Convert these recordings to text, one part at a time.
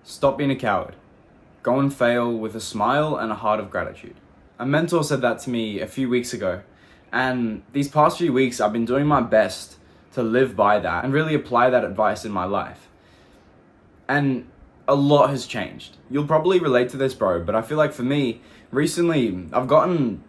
Stop being a coward. Go and fail with a smile and a heart of gratitude. A mentor said that to me a few weeks ago, and these past few weeks I've been doing my best to live by that and really apply that advice in my life. And a lot has changed. You'll probably relate to this, bro, but I feel like for me, recently I've gotten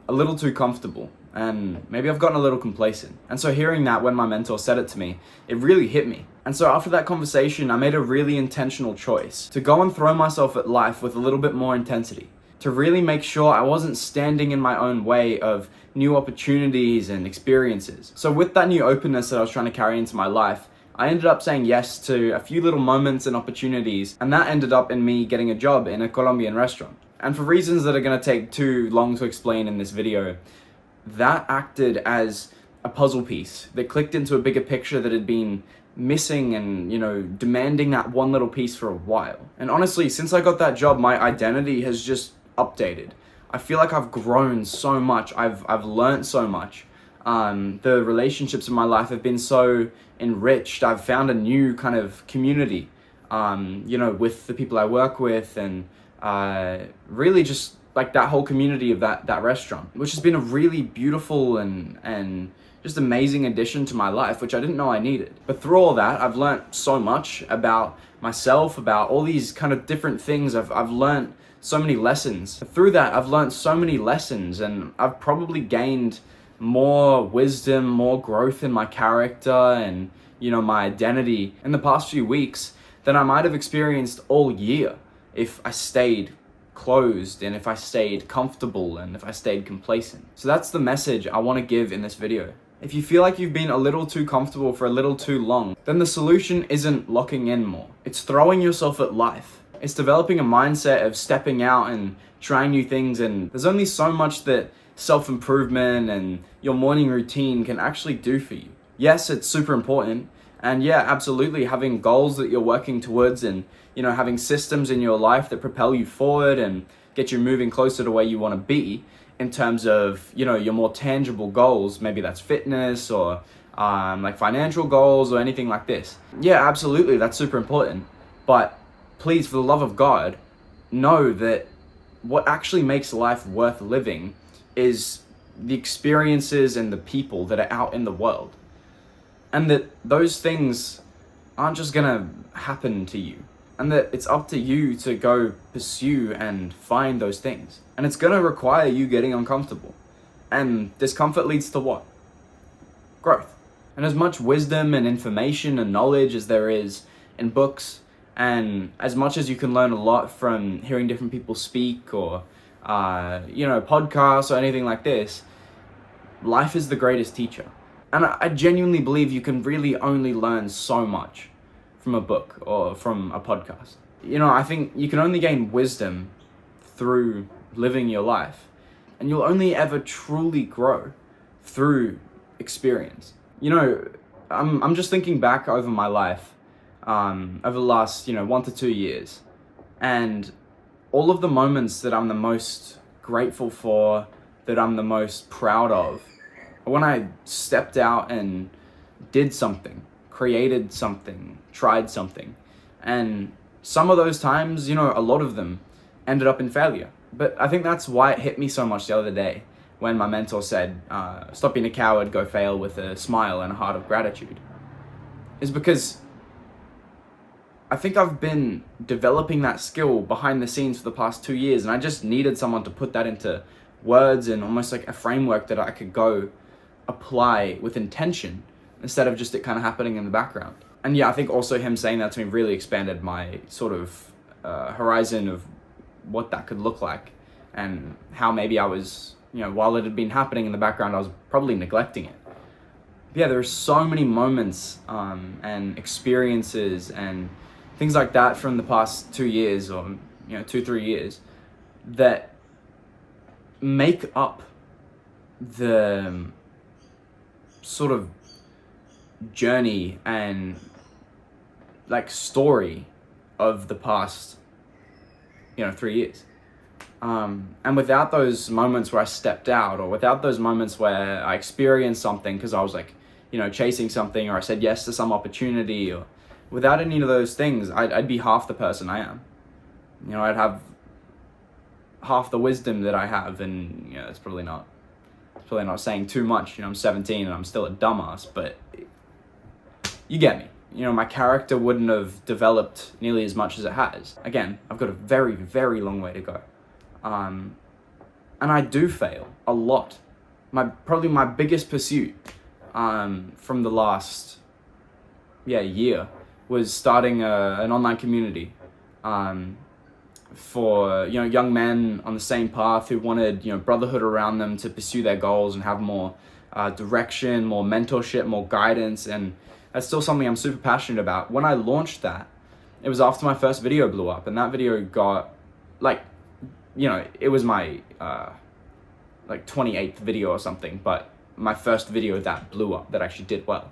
a little too comfortable and maybe I've gotten a little complacent. And so hearing that when my mentor said it to me, it really hit me. And so after that conversation, I made a really intentional choice to go and throw myself at life with a little bit more intensity, to really make sure I wasn't standing in my own way of new opportunities and experiences. So with that new openness that I was trying to carry into my life, I ended up saying yes to a few little moments and opportunities, and that ended up in me getting a job in a Colombian restaurant. And for reasons that are going to take too long to explain in this video, that acted as a puzzle piece that clicked into a bigger picture that had been missing and, demanding that one little piece for a while. And honestly, since I got that job, my identity has just updated. I feel like I've grown so much. I've learned so much. The relationships in my life have been so enriched. I've found a new kind of community, with the people I work with, and really just like that whole community of that restaurant, which has been a really beautiful and just amazing addition to my life, which I didn't know I needed. But through all that, I've learned so much about myself, about all these kind of different things. I've learned so many lessons. Through that, I've learned so many lessons, and I've probably gained more wisdom, more growth in my character and, my identity in the past few weeks than I might have experienced all year if I stayed closed and if I stayed comfortable and if I stayed complacent. So that's the message I want to give in this video. If you feel like you've been a little too comfortable for a little too long, then the solution isn't locking in more. It's throwing yourself at life. It's developing a mindset of stepping out and trying new things, and there's only so much that self-improvement and your morning routine can actually do for you. Yes, it's super important, and yeah, absolutely having goals that you're working towards and, having systems in your life that propel you forward and get you moving closer to where you want to be in terms of, your more tangible goals. Maybe that's fitness or like financial goals or anything like this. Yeah, absolutely, that's super important. But please, for the love of God, know that what actually makes life worth living is the experiences and the people that are out in the world. And that those things aren't just gonna happen to you. And that it's up to you to go pursue and find those things. And it's gonna require you getting uncomfortable. And discomfort leads to what? Growth. And as much wisdom and information and knowledge as there is in books, and as much as you can learn a lot from hearing different people speak or, podcasts or anything like this, life is the greatest teacher. And I genuinely believe you can really only learn so much from a book or from a podcast. I think you can only gain wisdom through living your life, and you'll only ever truly grow through experience. I'm just thinking back over my life, over the last, 1 to 2 years, and all of the moments that I'm the most grateful for, that I'm the most proud of, when I stepped out and did something, created something, tried something. And some of those times, a lot of them ended up in failure. But I think that's why it hit me so much the other day when my mentor said, stop being a coward, go fail with a smile and a heart of gratitude. Is because I think I've been developing that skill behind the scenes for the past 2 years, and I just needed someone to put that into words and almost like a framework that I could go apply with intention instead of just it kind of happening in the background. And yeah, I think also him saying that to me really expanded my sort of horizon of what that could look like, and how maybe I was, while it had been happening in the background, I was probably neglecting it. But yeah, there are so many moments and experiences and things like that from the past 2 years or 2-3 years that make up the sort of journey and like story of the past 3 years. And without those moments where I stepped out, or without those moments where I experienced something because I was like, chasing something, or I said yes to some opportunity, or Without any of those things, I'd be half the person I am. You know, I'd have half the wisdom that I have, and you know, it's probably not saying too much. You know, I'm 17 and I'm still a dumbass, but you get me. You know, my character wouldn't have developed nearly as much as it has. Again, I've got a very, very long way to go. And I do fail a lot. Probably my biggest pursuit from the last year was starting an online community for, you know, young men on the same path who wanted, you know, brotherhood around them to pursue their goals and have more direction, more mentorship, more guidance. And that's still something I'm super passionate about. When I launched that, it was after my first video blew up, and that video got, like, you know, it was my like 28th video or something, but my first video that blew up, that actually did well.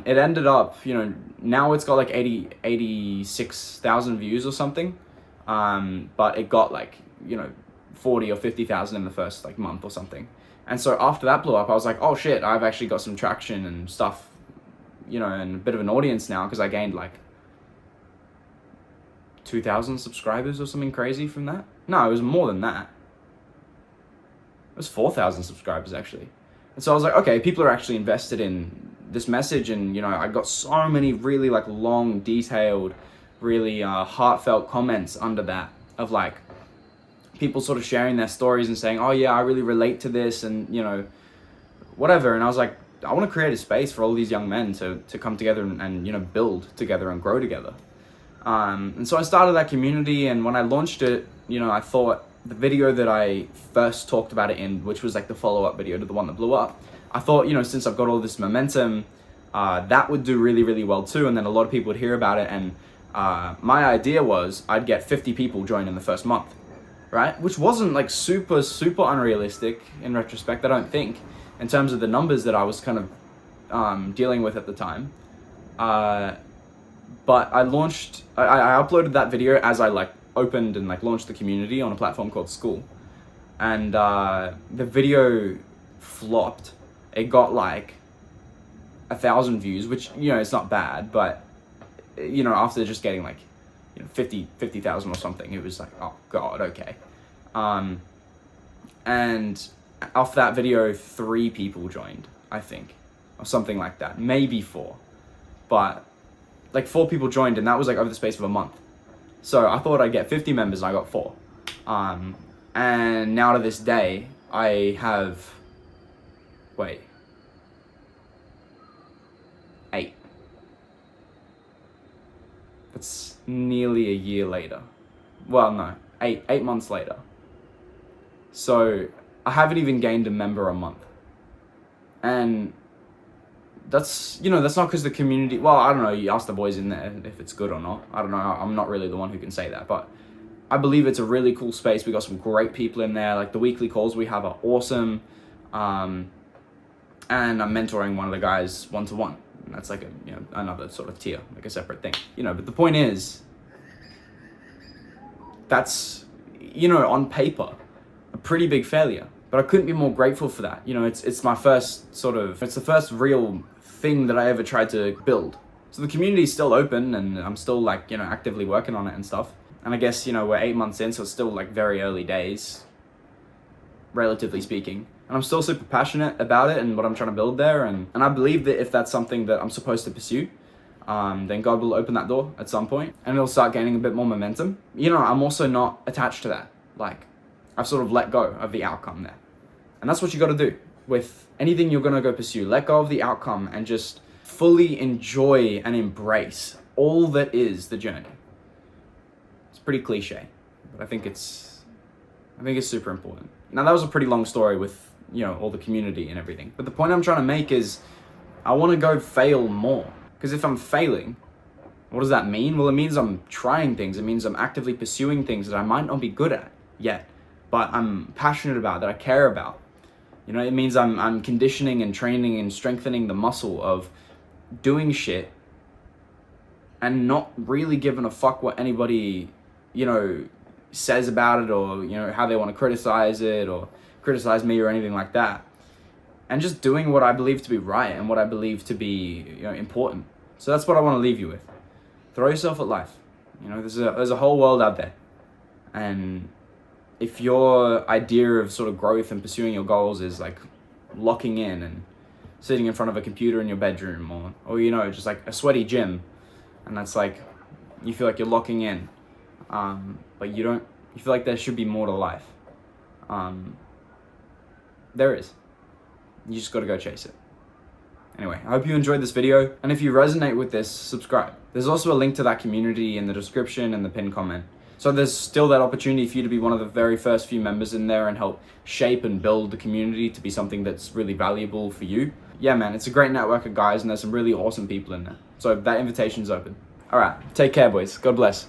It ended up, you know, now it's got like 86,000 views or something. But it got like, you know, 40 or 50,000 in the first like month or something. And so after that blew up, I was like, oh shit, I've actually got some traction and stuff, you know, and a bit of an audience now, because I gained like 2,000 subscribers or something crazy from that. No, it was more than that. It was 4,000 subscribers actually. And so I was like, okay, people are actually invested in this message. And, you know, I got so many really like long, detailed, really heartfelt comments under that of like people sort of sharing their stories and saying, oh yeah, I really relate to this, and, you know, whatever. And I was like, I want to create a space for all these young men to come together and, you know, build together and grow together. And so I started that community, and when I launched it, you know, I thought the video that I first talked about it in, which was like the follow-up video to the one that blew up, I thought, you know, since I've got all this momentum, that would do really, really well too, and then a lot of people would hear about it. And my idea was I'd get 50 people join in the first month, right? Which wasn't like super, super unrealistic in retrospect, I don't think, in terms of the numbers that I was kind of dealing with at the time. But I uploaded that video as I like opened and like launched the community on a platform called School. And the video flopped. It got like 1,000 views, which, you know, it's not bad, but, you know, after just getting like, you know, 50,000 or something, it was like, oh god, okay. And off that video, 3 people joined, I think, or something like that, maybe 4, but like 4 people joined, and that was like over the space of a month. So I thought I'd get 50 members, and I got 4. And now to this day, I have, 8. That's nearly a year later. Well, no, 8 months later. So I haven't even gained a member a month. And that's, you know, that's not because the community, well, I don't know, you ask the boys in there if it's good or not. I don't know, I'm not really the one who can say that, but I believe it's a really cool space. We got some great people in there. Like the weekly calls we have are awesome. And I'm mentoring one of the guys one-to-one. And that's like a, you know, another sort of tier, like a separate thing, you know. But the point is, that's, you know, on paper, a pretty big failure. But I couldn't be more grateful for that. You know, it's my first it's the first real thing that I ever tried to build. So the community's still open, and I'm still like, you know, actively working on it and stuff. And I guess, you know, we're 8 months in, so it's still like very early days, relatively speaking. And I'm still super passionate about it and what I'm trying to build there. And I believe that if that's something that I'm supposed to pursue, then God will open that door at some point and it'll start gaining a bit more momentum. You know, I'm also not attached to that. Like, I've sort of let go of the outcome there. And that's what you got to do with anything you're going to go pursue. Let go of the outcome and just fully enjoy and embrace all that is the journey. It's pretty cliche, but I think it's super important. Now, that was a pretty long story with, you know, all the community and everything. But the point I'm trying to make is I want to go fail more. Because if I'm failing, what does that mean? Well, it means I'm trying things. It means I'm actively pursuing things that I might not be good at yet, but I'm passionate about, that I care about. You know, it means I'm conditioning and training and strengthening the muscle of doing shit and not really giving a fuck what anybody, you know, says about it, or, you know, how they want to criticize it or criticize me or anything like that. And just doing what I believe to be right and what I believe to be, you know, important. So that's what I want to leave you with. throw yourself at life. You know, there's a whole world out there. And if your idea of sort of growth and pursuing your goals is like locking in and sitting in front of a computer in your bedroom, or you know, just like a sweaty gym, and that's like, you feel like you're locking in, but you feel like there should be more to life. There is. You just gotta go chase it. Anyway, I hope you enjoyed this video, and if you resonate with this, subscribe. There's also a link to that community in the description and the pinned comment. So there's still that opportunity for you to be one of the very first few members in there and help shape and build the community to be something that's really valuable for you. Yeah, man, it's a great network of guys, and there's some really awesome people in there. So that invitation's open. All right, take care, boys. God bless.